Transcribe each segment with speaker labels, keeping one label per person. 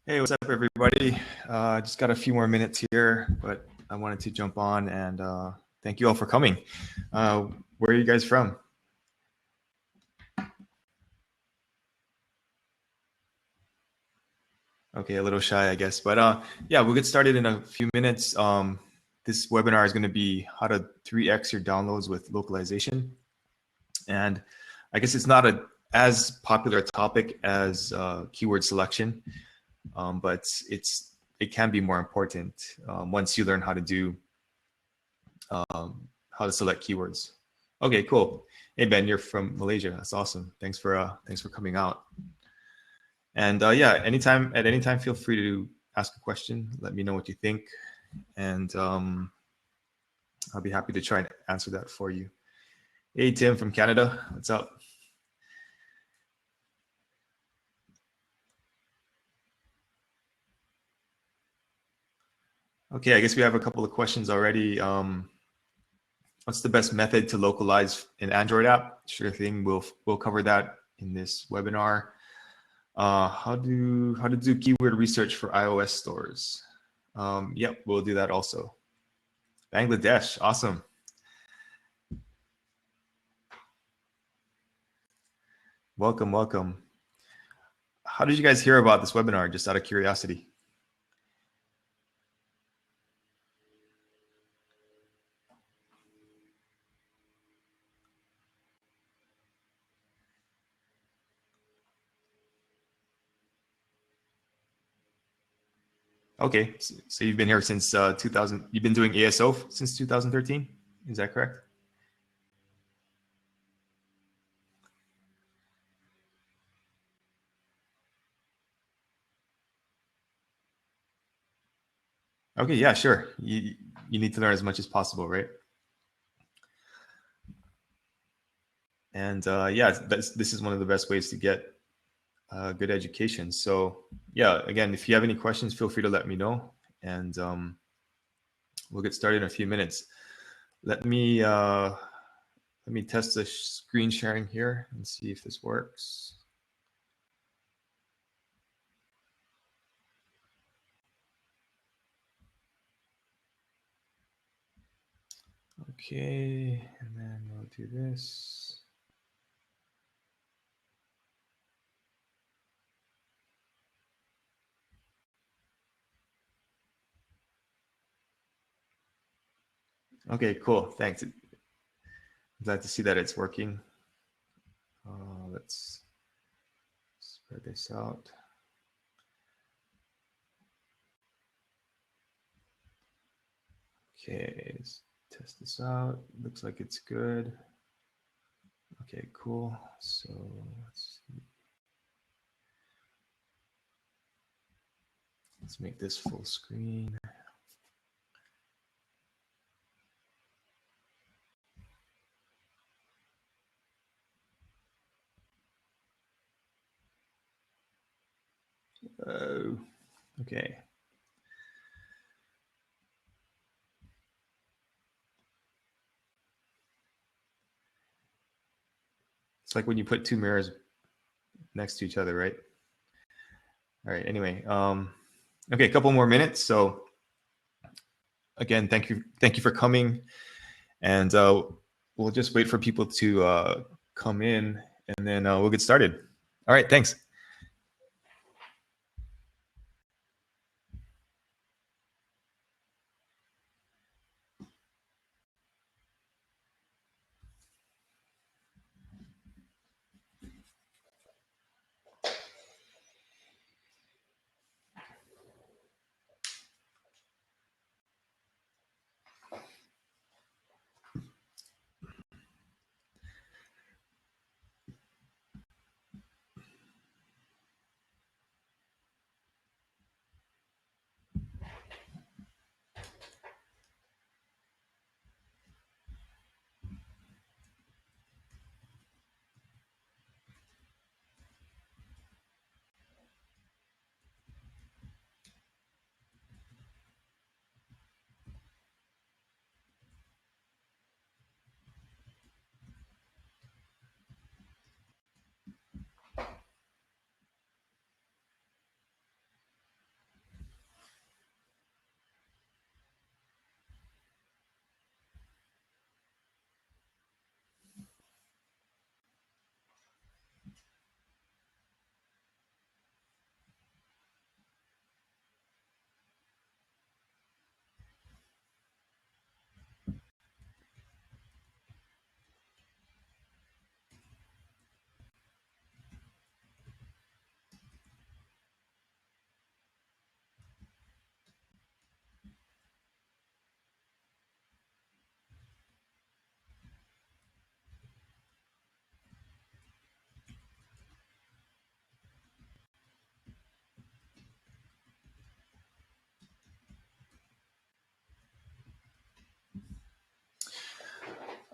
Speaker 1: Hey, what's up, everybody? Just got a few more minutes here, but I wanted to jump on and thank you all for coming. Where are you guys from? Okay, a little shy, I guess, but yeah, we'll get started in a few minutes. This webinar is going to be how to 3x your downloads with localization, and I guess it's not a as popular topic as keyword selection, but it can be more important once you learn how to do how to select keywords. Okay, cool. Hey Ben, you're from Malaysia. That's awesome. Thanks for coming out. And yeah, at any time, feel free to ask a question. Let me know what you think, and I'll be happy to try and answer that for you. Hey Tim from Canada, what's up? Okay, I guess we have a couple of questions already. What's the best method to localize an Android app? Sure thing. We'll cover that in this webinar. How to do keyword research for iOS stores? Yep, we'll do that also. Bangladesh, awesome. Welcome, welcome. How did you guys hear about this webinar? Just out of curiosity. Okay, so you've been here since 2000. You've been doing ASO since 2013. Is that correct? Okay, yeah, sure. You need to learn as much as possible, right? And yeah, this is one of the best ways to get good education. So yeah, again, if you have any questions, feel free to let me know, and we'll get started in a few minutes. Let me test the screen sharing here and see if this works. Okay, and then we'll do this. Okay, cool. Thanks. Glad to see that it's working. Let's spread this out. Okay, let's test this out. Looks like it's good. Okay, cool. So let's see. Let's make this full screen. Oh, okay. It's like when you put two mirrors next to each other, right? All right. Anyway, okay, a couple more minutes. So again, thank you for coming, and we'll just wait for people to come in, and then we'll get started. All right. Thanks.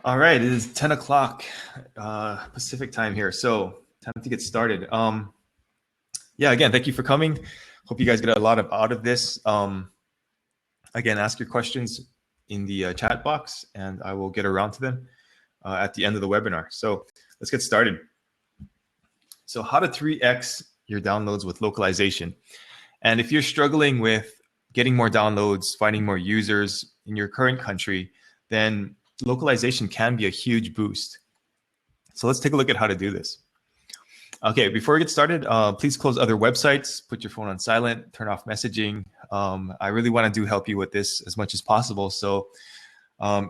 Speaker 1: All right, it is 10 o'clock Pacific time here, so time to get started. Yeah, again, thank you for coming. Hope you guys get a lot out of this. Again, ask your questions in the chat box, and I will get around to them at the end of the webinar. So let's get started. So how to 3x your downloads with localization. And if you're struggling with getting more downloads, finding more users in your current country, then localization can be a huge boost. So let's take a look at how to do this. Okay, before we get started, please close other websites, put your phone on silent, turn off messaging. I really want to help you with this as much as possible. So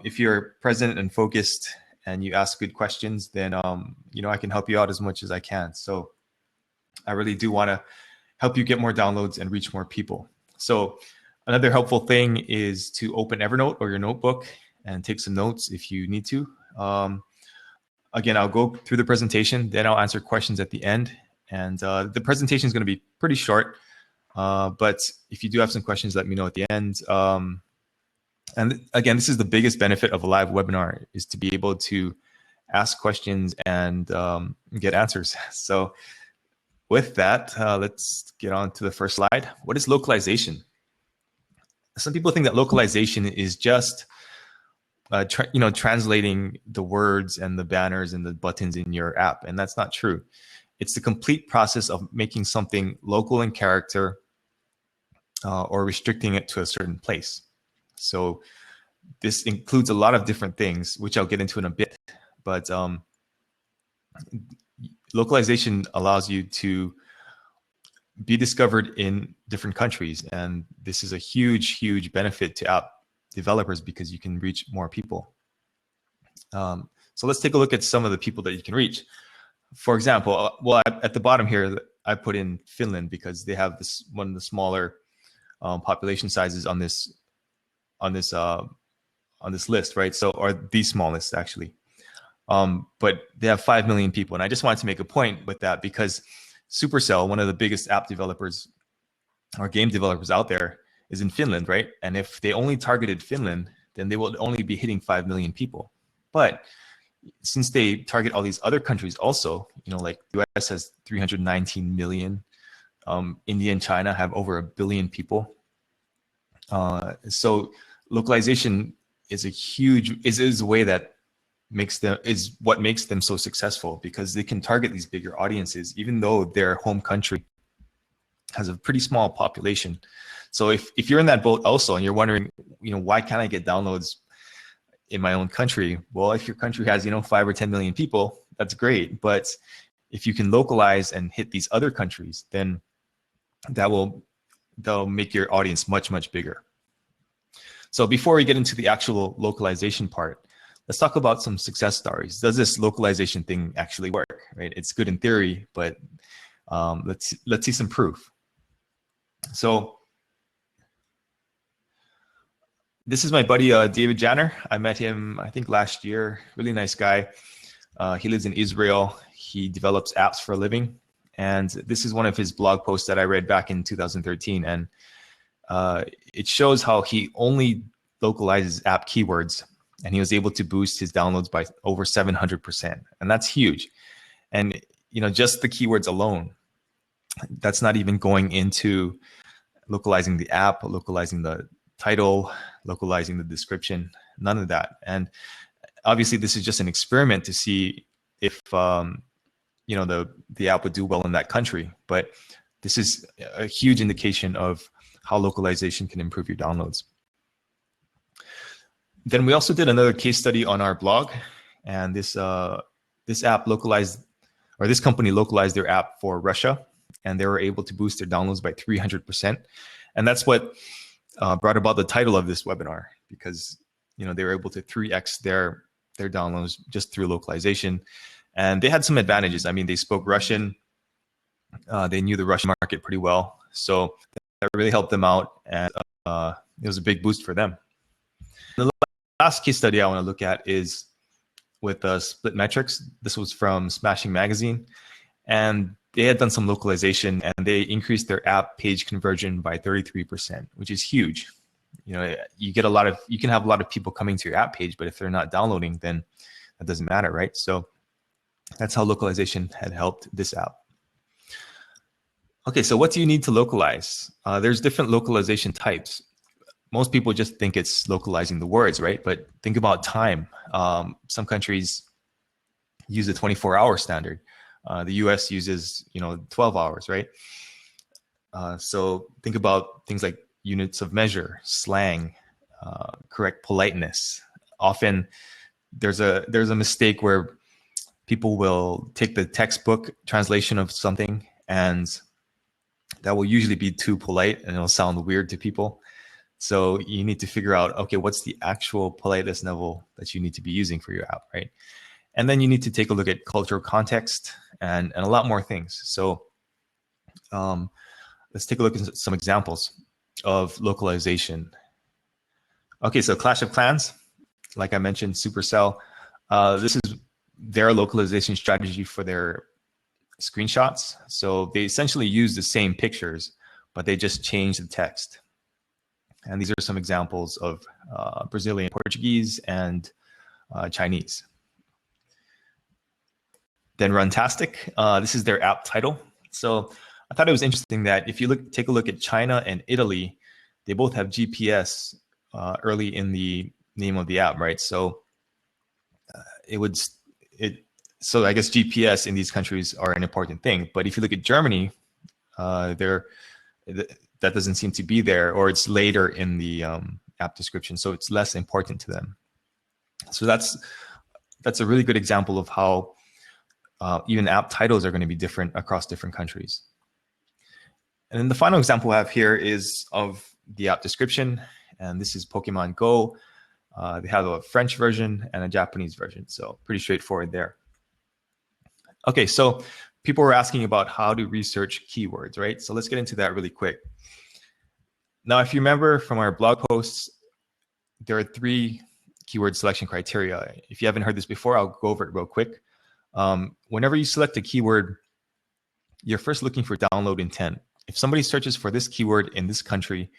Speaker 1: if you're present and focused and you ask good questions, then I can help you out as much as I can. So I really do want to help you get more downloads and reach more people. So another helpful thing is to open Evernote or your notebook and take some notes if you need to. Again, I'll go through the presentation, then I'll answer questions at the end. And the presentation is going to be pretty short, but if you do have some questions, let me know at the end. And again, this is the biggest benefit of a live webinar, is to be able to ask questions and get answers. So with that, let's get on to the first slide. What is localization? Some people think that localization is just translating the words and the banners and the buttons in your app, and that's not true. It's the complete process of making something local in character or restricting it to a certain place. So this includes a lot of different things, which I'll get into in a bit, but localization allows you to be discovered in different countries, and this is a huge benefit to app developers because you can reach more people. So let's take a look at some of the people that you can reach. For example, at the bottom here, I put in Finland because they have this one of the smaller population sizes on this list, right? So, or the smallest actually. But they have 5 million people, and I just wanted to make a point with that because Supercell, one of the biggest app developers or game developers out there, is in Finland, right? And if they only targeted Finland, then they will only be hitting 5 million people. But since they target all these other countries also, like the US has 319 million, India and China have over 1 billion people. So localization is a way that is what makes them so successful, because they can target these bigger audiences, even though their home country has a pretty small population. So if you're in that boat also and you're wondering, why can't I get downloads in my own country? Well, if your country has, 5 or 10 million people, that's great. But if you can localize and hit these other countries, then that'll make your audience much bigger. So before we get into the actual localization part, let's talk about some success stories. Does this localization thing actually work, right? It's good in theory, but let's see some proof. So this is my buddy, David Janner. I met him, I think, last year. Really nice guy. He lives in Israel. He develops apps for a living. And this is one of his blog posts that I read back in 2013. And it shows how he only localizes app keywords. And he was able to boost his downloads by over 700%. And that's huge. And, just the keywords alone, that's not even going into localizing the app, localizing the title, localizing the description, none of that. And obviously this is just an experiment to see if the app would do well in that country. But this is a huge indication of how localization can improve your downloads. Then we also did another case study on our blog, and this app localized, or this company localized their app for Russia, and they were able to boost their downloads by 300%. And that's what brought about the title of this webinar, because they were able to 3x their downloads just through localization. And they had some advantages. I mean, they spoke Russian, they knew the Russian market pretty well, so that really helped them out, and it was a big boost for them. The last case study I want to look at is with Split Metrics. This was from Smashing Magazine, and they had done some localization, and they increased their app page conversion by 33%, which is huge. you can have a lot of people coming to your app page, but if they're not downloading, then that doesn't matter, right? So that's how localization had helped this app. Okay, so what do you need to localize? There's different localization types. Most people just think it's localizing the words, right? But think about time. Some countries use a 24-hour standard. The US uses 12 hours, right? So think about things like units of measure, slang, correct politeness. Often there's a mistake where people will take the textbook translation of something, and that will usually be too polite and it'll sound weird to people. So you need to figure out, okay, what's the actual politeness level that you need to be using for your app, right? And then you need to take a look at cultural context and a lot more things. So let's take a look at some examples of localization. Okay, so Clash of Clans, like I mentioned, Supercell, this is their localization strategy for their screenshots. So they essentially use the same pictures, but they just change the text. And these are some examples of Brazilian Portuguese and Chinese. Then Runtastic, this is their app title. So I thought it was interesting that if you take a look at China and Italy, they both have GPS early in the name of the app, right? So so I guess GPS in these countries are an important thing. But if you look at Germany, that doesn't seem to be there, or it's later in the app description, so it's less important to them. So that's a really good example of how even app titles are going to be different across different countries. And then the final example I have here is of the app description, and this is Pokemon Go. They have a French version and a Japanese version, so pretty straightforward there. Okay, so people were asking about how to research keywords, right? So let's get into that really quick. Now, if you remember from our blog posts, there are 3 keyword selection criteria. If you haven't heard this before, I'll go over it real quick. Whenever you select a keyword, you're first looking for download intent. If somebody searches for this keyword in this country,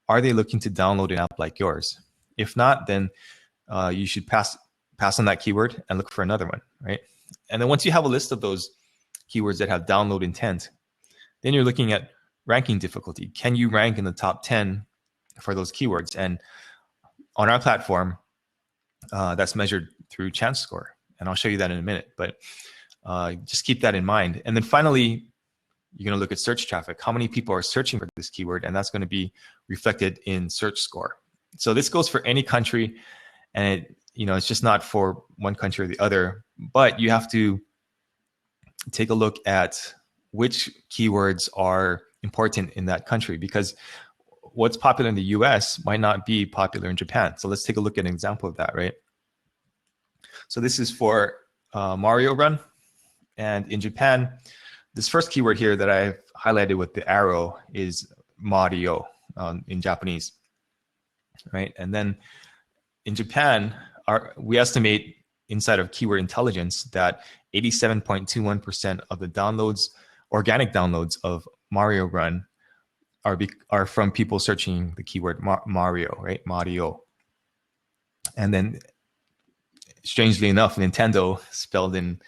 Speaker 1: are they looking to download an app like yours? If not, then you should pass on that keyword and look for another one, right? And then once you have a list of those keywords that have download intent, then you're looking at ranking difficulty. Can you rank in the top 10 for those keywords? And on our platform, that's measured through chance score. And I'll show you that in a minute, but just keep that in mind. And then finally, you're going to look at search traffic. How many people are searching for this keyword? And that's going to be reflected in search score. So this goes for any country, and it's just not for one country or the other, but you have to take a look at which keywords are important in that country, because what's popular in the US might not be popular in Japan. So let's take a look at an example of that, right? So this is for Mario Run. And in Japan, this first keyword here that I've highlighted with the arrow is Mario in Japanese, right? And then in Japan, we estimate inside of Keyword Intelligence that 87.21% of the downloads, organic downloads of Mario Run are from people searching the keyword Mario, right? Mario. And then strangely enough, Nintendo spelled in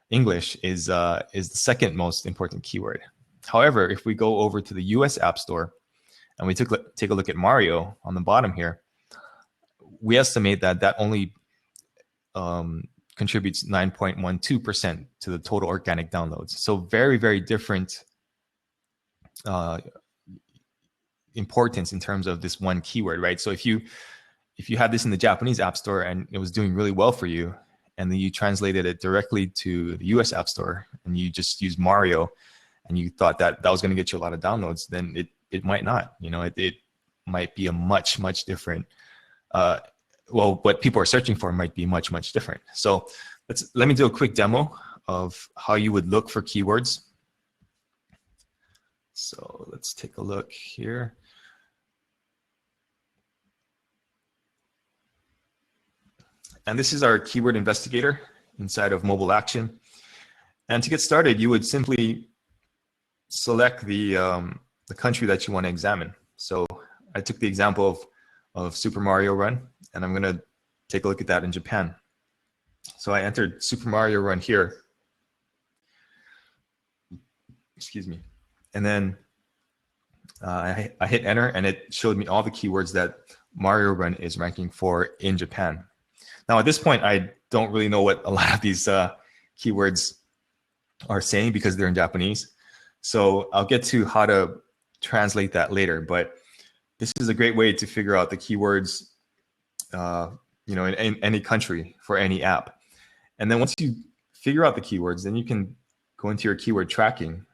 Speaker 1: English is the second most important keyword. However, if we go over to the US App Store and we take a look at Mario on the bottom here, we estimate that only contributes 9.12% to the total organic downloads. So very, very different importance in terms of this one keyword, right? So if you had this in the Japanese App Store and it was doing really well for you, and then you translated it directly to the US App Store and you just used Mario and you thought that was going to get you a lot of downloads, then it might not. It might be a much, much different what people are searching for might be much, much different. So let me do a quick demo of how you would look for keywords. So let's take a look here. And this is our keyword investigator inside of Mobile Action. And to get started, you would simply select the country that you want to examine. So I took the example of Super Mario Run, and I'm going to take a look at that in Japan. So I entered Super Mario Run here. Excuse me. And then I hit enter, and it showed me all the keywords that Mario Run is ranking for in Japan. Now, at this point, I don't really know what a lot of these keywords are saying because they're in Japanese. So I'll get to how to translate that later. But this is a great way to figure out the keywords, in any country for any app. And then once you figure out the keywords, then you can go into your keyword tracking.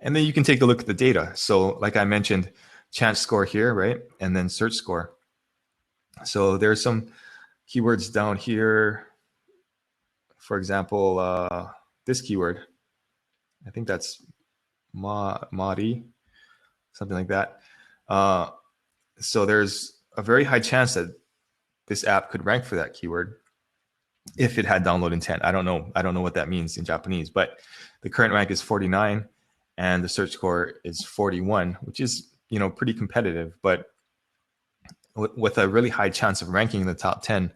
Speaker 1: And then you can take a look at the data. So like I mentioned, chance score here, right? And then search score. So there's some keywords down here. For example, this keyword, I think that's Mari, something like that. So there's a very high chance that this app could rank for that keyword if it had download intent. I don't know what that means in Japanese, but the current rank is 49 and the search score is 41, which is, pretty competitive, but with a really high chance of ranking in the top 10,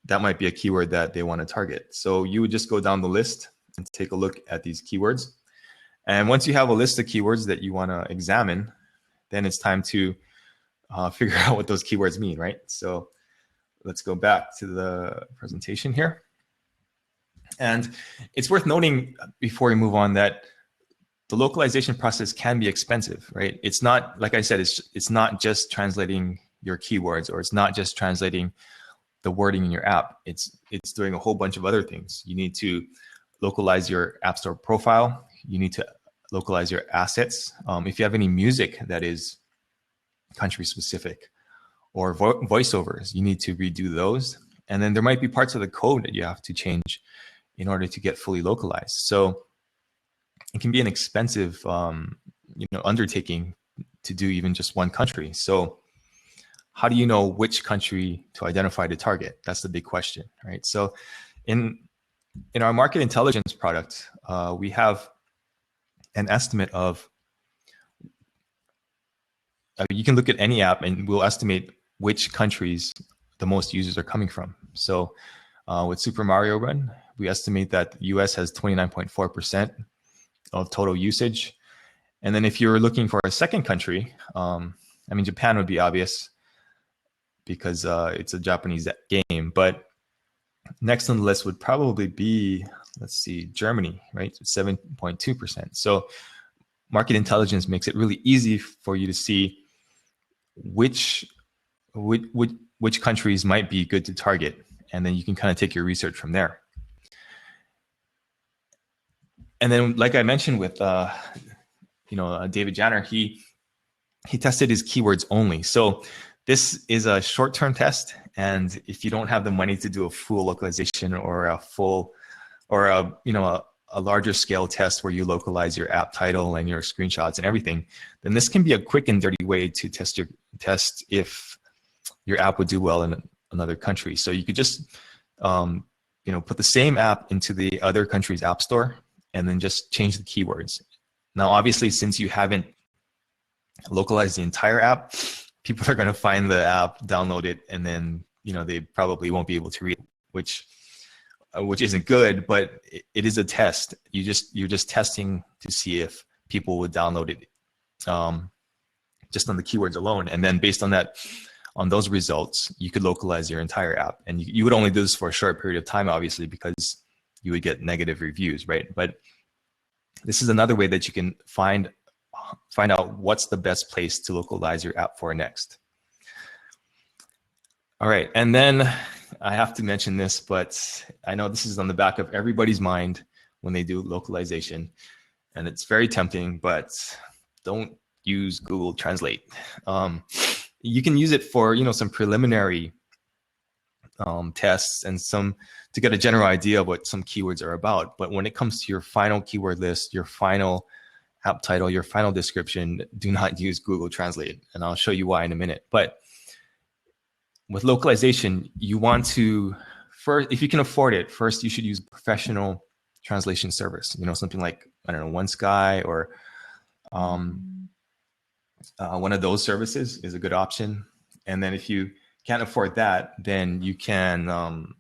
Speaker 1: that might be a keyword that they want to target. So you would just go down the list and take a look at these keywords. And once you have a list of keywords that you want to examine, then it's time to figure out what those keywords mean, right? So let's go back to the presentation here. And it's worth noting before we move on that the localization process can be expensive, right? It's not, like I said, it's not just translating your keywords, or it's not just translating the wording in your app. It's doing a whole bunch of other things. You need to localize your App Store profile. You need to localize your assets. If you have any music that is country specific or voiceovers, you need to redo those. And then there might be parts of the code that you have to change in order to get fully localized. So it can be an expensive undertaking to do even just one country. So how do you know which country to identify to target? That's the big question, right? So in our market intelligence product, we have an estimate of, you can look at any app and we'll estimate which countries the most users are coming from. So with Super Mario Run, we estimate that the US has 29.4% of total usage. And then if you're looking for a second country, Japan would be obvious because it's a Japanese game. But next on the list would probably be, let's see, Germany, right? 7.2%. So market intelligence makes it really easy for you to see which countries might be good to target. And then you can kind of take your research from there. And then, like I mentioned with David Janner, he tested his keywords only. So this is a short-term test, and if you don't have the money to do a full localization or a larger scale test where you localize your app title and your screenshots and everything, then this can be a quick and dirty way to test if your app would do well in another country. So you could just put the same app into the other country's app store and then just change the keywords. Now, obviously, since you haven't localized the entire app, people are going to find the app, download it, and then they probably won't be able to read it, which isn't good, but it is a test. You're just testing to see if people would download it just on the keywords alone, and then based on that, on those results, you could localize your entire app. And you would only do this for a short period of time, obviously, because you would get negative reviews, right? But this is another way that you can find out what's the best place to localize your app for next. All right, and then I have to mention this, but I know this is on the back of everybody's mind when they do localization, and it's very tempting, but don't use Google Translate. You can use it for some preliminary tests and to get a general idea of what some keywords are about. But when it comes to your final keyword list, your final app title, your final description, do not use Google Translate. And I'll show you why in a minute. But with localization, you want to, first, if you can afford it, first you should use a professional translation service, something like, I don't know, OneSky or One of those services is a good option. And then if you can't afford that, then you can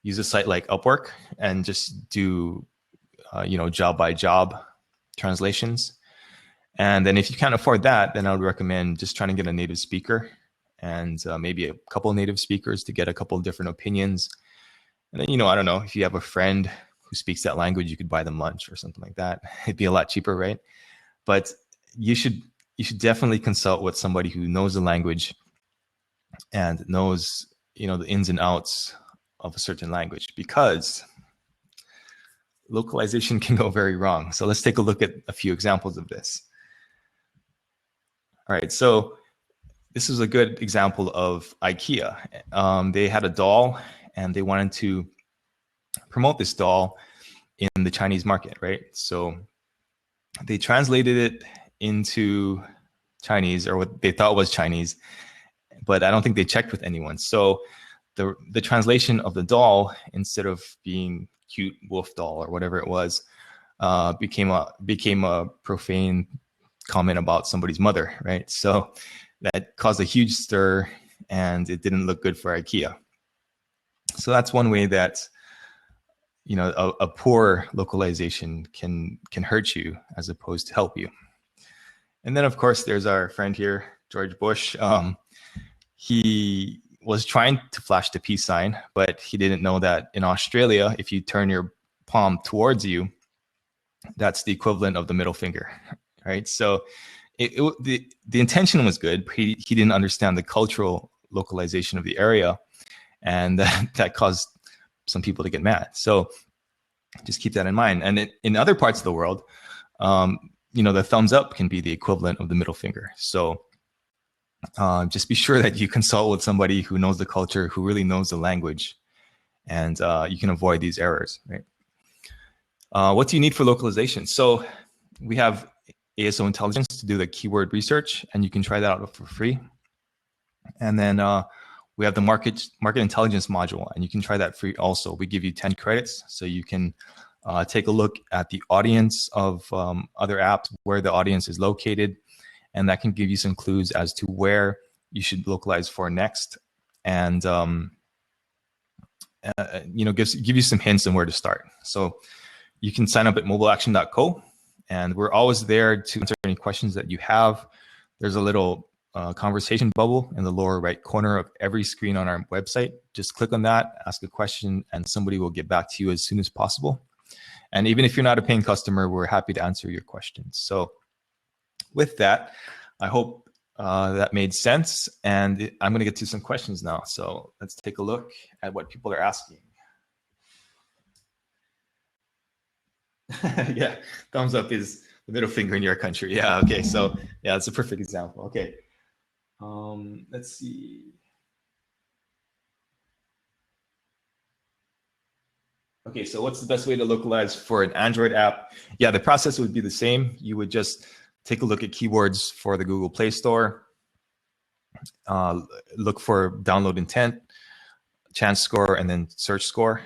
Speaker 1: use a site like Upwork and just do, job by job translations. And then if you can't afford that, then I would recommend just trying to get a native speaker and maybe a couple of native speakers to get a couple of different opinions. And then, I don't know, if you have a friend who speaks that language, you could buy them lunch or something like that. It'd be a lot cheaper, right? But you should definitely consult with somebody who knows the language and knows, the ins and outs of a certain language, because localization can go very wrong. So let's take a look at a few examples of this. All right, so this is a good example of IKEA. They had a doll and they wanted to promote this doll in the Chinese market, right? So they translated it into Chinese, or what they thought was Chinese, but I don't think they checked with anyone. So the translation of the doll, instead of being cute wolf doll or whatever it was, became a profane comment about somebody's mother, right? So that caused a huge stir, and it didn't look good for IKEA. So that's one way that a poor localization can hurt you as opposed to help you. And then, of course, there's our friend here, George Bush. He was trying to flash the peace sign, but he didn't know that in Australia, if you turn your palm towards you, that's the equivalent of the middle finger, right? So the intention was good, but he didn't understand the cultural localization of the area, and that caused some people to get mad. So just keep that in mind. And in other parts of the world, the thumbs up can be the equivalent of the middle finger. So just be sure that you consult with somebody who knows the culture, who really knows the language, and you can avoid these errors, right? What do you need for localization? So we have ASO Intelligence to do the keyword research, and you can try that out for free. And then we have the market intelligence module, and you can try that free also. We give you 10 credits, so you can take a look at the audience of other apps, where the audience is located, and that can give you some clues as to where you should localize for next, and give you some hints on where to start. So you can sign up at mobileaction.co, and we're always there to answer any questions that you have. There's a little conversation bubble in the lower right corner of every screen on our website. Just click on that, ask a question, and somebody will get back to you as soon as possible. And even if you're not a paying customer, we're happy to answer your questions. So with that, I hope that made sense. And I'm going to get to some questions now. So let's take a look at what people are asking. Yeah, thumbs up is the middle finger in your country. Yeah, okay. So yeah, it's a perfect example. Okay. Let's see. Okay, so what's the best way to localize for an Android app? Yeah, the process would be the same. You would just take a look at keywords for the Google Play Store, look for download intent, chance score, and then search score,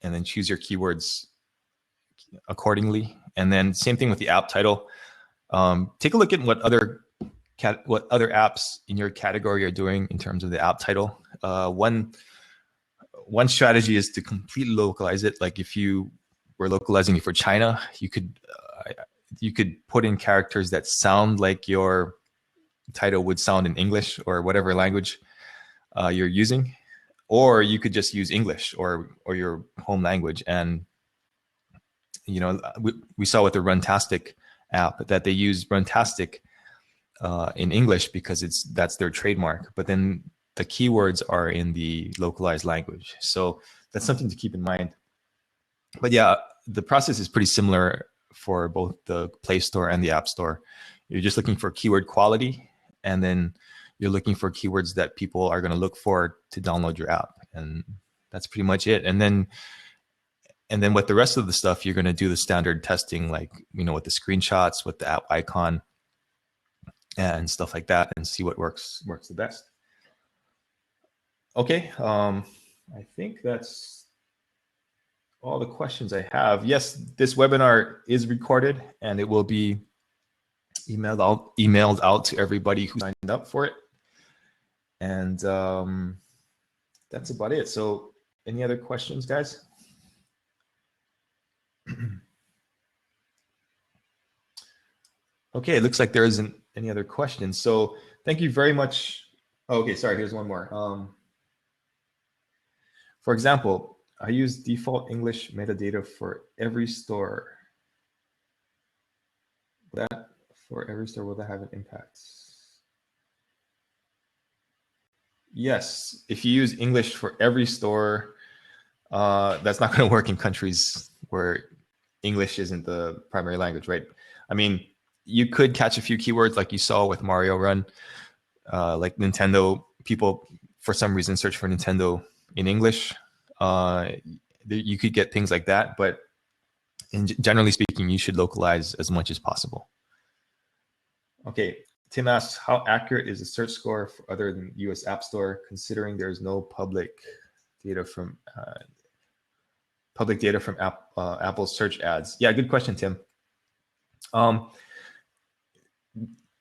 Speaker 1: and then choose your keywords accordingly. And then same thing with the app title. Take a look at what other apps in your category are doing in terms of the app title. One strategy is to completely localize it. Like if you were localizing it for China, you could put in characters that sound like your title would sound in English or whatever language you're using, or you could just use English or your home language. And we saw with the Runtastic app that they use Runtastic in English because that's their trademark, but then the keywords are in the localized language. So that's something to keep in mind. But yeah, the process is pretty similar for both the Play Store and the App Store. You're just looking for keyword quality, and then you're looking for keywords that people are going to look for to download your app. And that's pretty much it. And then with the rest of the stuff, you're going to do the standard testing, like, with the screenshots, with the app icon and stuff like that, and see what works the best. Okay, I think that's all the questions I have. Yes, this webinar is recorded, and it will be emailed out to everybody who signed up for it. And that's about it. So any other questions, guys? Okay, it looks like there isn't any other questions. So thank you very much. Oh, okay, sorry, here's one more. For example, I use default English metadata for every store. That for every store, will that have an impact? Yes, if you use English for every store, that's not going to work in countries where English isn't the primary language, right? I mean, you could catch a few keywords like you saw with Mario Run, like Nintendo. People, for some reason, search for Nintendo in English. You could get things like that, but generally speaking, you should localize as much as possible. Okay, Tim asks, how accurate is the search score for other than US App Store, considering there's no public data from Apple's search ads? Yeah, good question, Tim.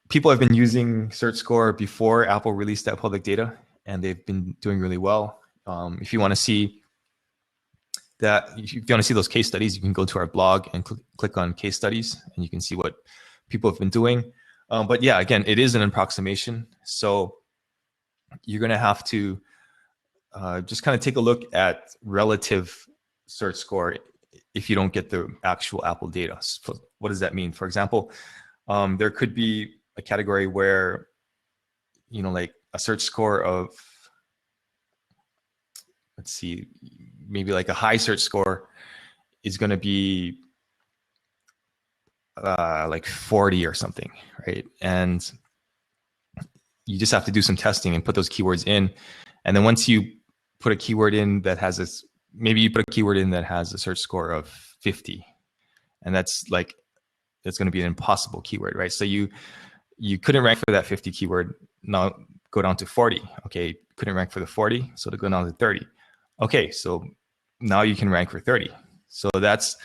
Speaker 1: People have been using search score before Apple released that public data, and they've been doing really well. If you want to see that, if you want to see those case studies, you can go to our blog and click on case studies, and you can see what people have been doing. But yeah, again, it is an approximation. So you're going to have to just kind of take a look at relative search score if you don't get the actual Apple data. So what does that mean? For example, there could be a category where, like a search score of, let's see, maybe like a high search score is going to be like 40 or something, right? And you just have to do some testing and put those keywords in. And then once you put a keyword in that has this, maybe you put a keyword in that has a search score of 50, and that's going to be an impossible keyword, right? So you couldn't rank for that 50 keyword. Now go down to 40. Okay, couldn't rank for the 40, so to go down to 30. Okay, so now you can rank for 30. So that's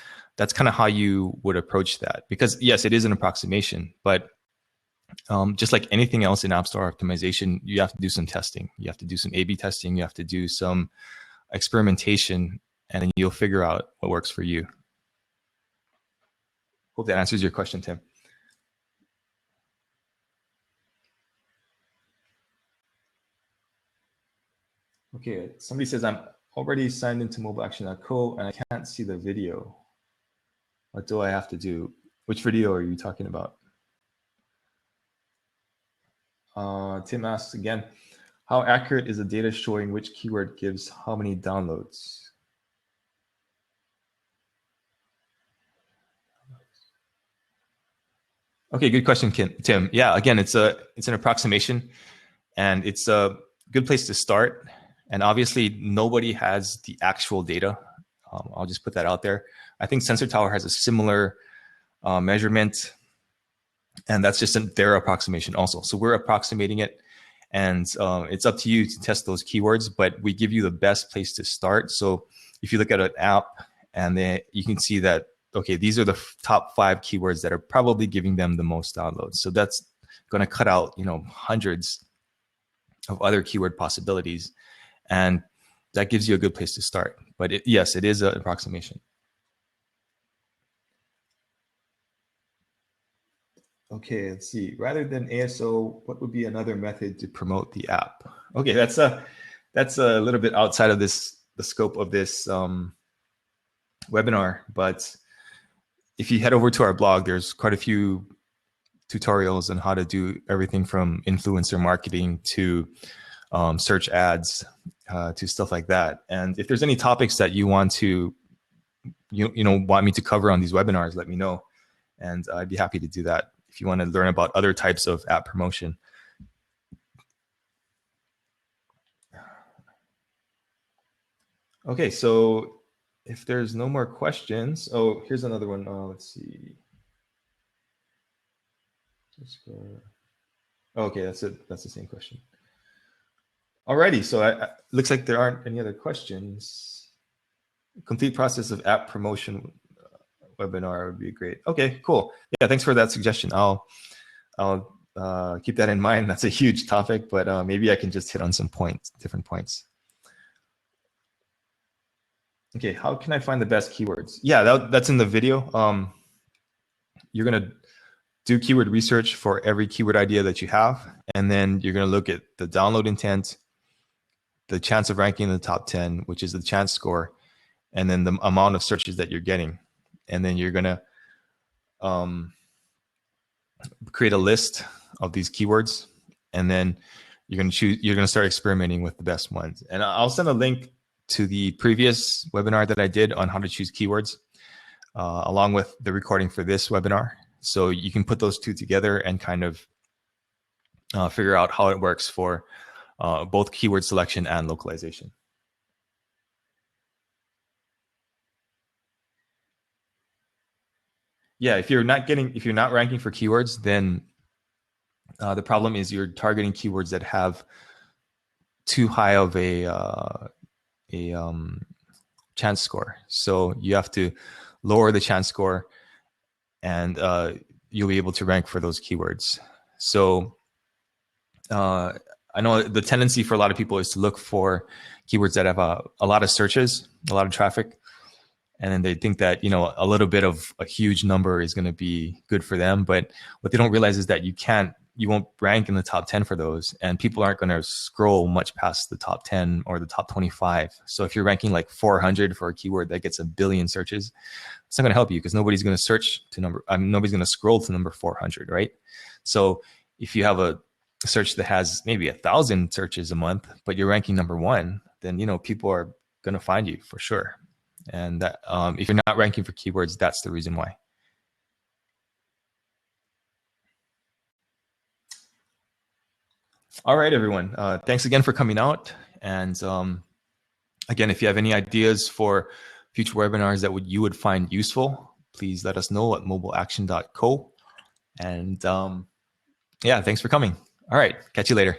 Speaker 1: kind of how you would approach that, because yes, it is an approximation, but just like anything else in App Store optimization, you have to do some testing. You have to do some A/B testing. You have to do some experimentation, and then you'll figure out what works for you. Hope that answers your question, Tim. Okay, somebody says, I'm already signed into mobileaction.co and I can't see the video. What do I have to do? Which video are you talking about? Tim asks again, how accurate is the data showing which keyword gives how many downloads? Okay, good question, Tim. Yeah, again, it's an approximation, and it's a good place to start. And obviously, nobody has the actual data. I'll just put that out there. I think Sensor Tower has a similar measurement, and that's just their approximation also. So we're approximating it, and it's up to you to test those keywords, but we give you the best place to start. So if you look at an app, and then you can see that, okay, these are the top 5 keywords that are probably giving them the most downloads. So that's going to cut out, hundreds of other keyword possibilities, and that gives you a good place to start. But yes, it is an approximation. Okay, let's see. Rather than ASO, what would be another method to promote the app? Okay, that's a little bit outside of the scope of this webinar, but if you head over to our blog, there's quite a few tutorials on how to do everything from influencer marketing to search ads to stuff like that. And if there's any topics that you want to, want me to cover on these webinars, let me know, and I'd be happy to do that. If you want to learn about other types of app promotion. Okay, so if there's no more questions, oh, here's another one. Let's see. Okay, that's it. That's the same question. Alrighty, so looks like there aren't any other questions. Complete process of app promotion webinar would be great. Okay, cool. Yeah, thanks for that suggestion. I'll I'll keep that in mind. That's a huge topic, but maybe I can just hit on some points, different points. Okay, how can I find the best keywords? Yeah, that's in the video. You're gonna do keyword research for every keyword idea that you have, and then you're gonna look at the download intent, the chance of ranking in the top 10, which is the chance score, and then the amount of searches that you're getting. And then you're gonna create a list of these keywords, and then you're gonna start experimenting with the best ones. And I'll send a link to the previous webinar that I did on how to choose keywords, along with the recording for this webinar. So you can put those two together and kind of figure out how it works for both keyword selection and localization. Yeah, if you're not ranking for keywords, then the problem is you're targeting keywords that have too high of a chance score. So you have to lower the chance score, and you'll be able to rank for those keywords. So I know the tendency for a lot of people is to look for keywords that have a lot of searches, a lot of traffic, and then they think that, you know, a little bit of a huge number is going to be good for them. But what they don't realize is that you won't rank in the top 10 for those, and people aren't going to scroll much past the top 10 or the top 25. So if you're ranking like 400 for a keyword that gets a billion searches, it's not going to help you, because nobody's going to search to nobody's going to scroll to number 400, right? So if you have a search that has maybe 1,000 searches a month, but you're ranking number 1, then, you know, people are going to find you for sure. And that, if you're not ranking for keywords, that's the reason why. All right, everyone. Thanks again for coming out. And again, if you have any ideas for future webinars that you would find useful, please let us know at mobileaction.co. And yeah, thanks for coming. All right, catch you later.